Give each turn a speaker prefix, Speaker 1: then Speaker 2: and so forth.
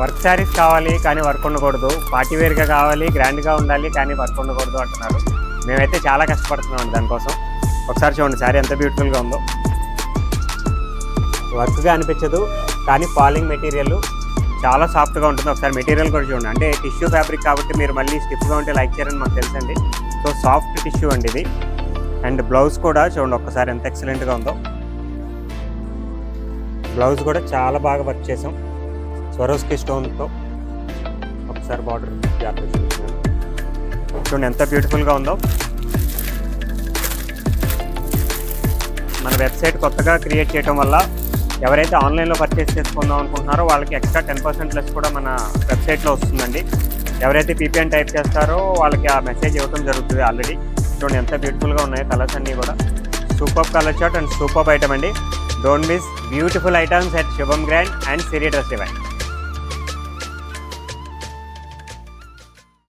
Speaker 1: Work saris కావాలి కానీ work ఉండకూడదు, పార్టీ వేర్గా కావాలి గ్రాండ్గా ఉండాలి కానీ వర్క్ ఉండకూడదు అంటున్నారు. మేమైతే చాలా కష్టపడుతున్నామండి దానికోసం. ఒకసారి చూడండి శారీ ఎంత బ్యూటిఫుల్గా ఉందో. వర్క్గా అనిపించదు కానీ ఫాలింగ్ మెటీరియల్ చాలా సాఫ్ట్గా ఉంటుంది. ఒకసారి మెటీరియల్ కూడా చూడండి. అంటే టిష్యూ ఫ్యాబ్రిక్ కాబట్టి మీరు మళ్ళీ స్టిఫ్గా ఉంటే లైక్ చేయరని మాకు తెలుసండి. సో సాఫ్ట్ టిష్యూ అండి ఇది. అండ్ బ్లౌజ్ కూడా చూడండి ఒక్కసారి ఎంత ఎక్సలెంట్గా ఉందో. బ్లౌజ్ కూడా చాలా బాగా వర్క్ చేసాం స్వరోస్కి స్టోన్తో. ఒకసారి బార్డర్ చూడండి ఎంత బ్యూటిఫుల్గా ఉందో. మన వెబ్సైట్ కొత్తగా క్రియేట్ చేయడం వల్ల ఎవరైతే ఆన్లైన్లో పర్చేస్ చేసుకుందాం అనుకుంటున్నారో వాళ్ళకి ఎక్స్ట్రా 10% లెస్ కూడా మన వెబ్సైట్లో వస్తుందండి. ఎవరైతే పీపీఎన్ టైప్ చేస్తారో వాళ్ళకి ఆ మెసేజ్ ఇవ్వడం జరుగుతుంది ఆల్రెడీ. చూడండి ఎంత బ్యూటిఫుల్గా ఉన్నాయి కలర్స్ అన్నీ కూడా. Super colour chart and super item అండి. Don't miss beautiful items at Shubham grand and Siri dress divine.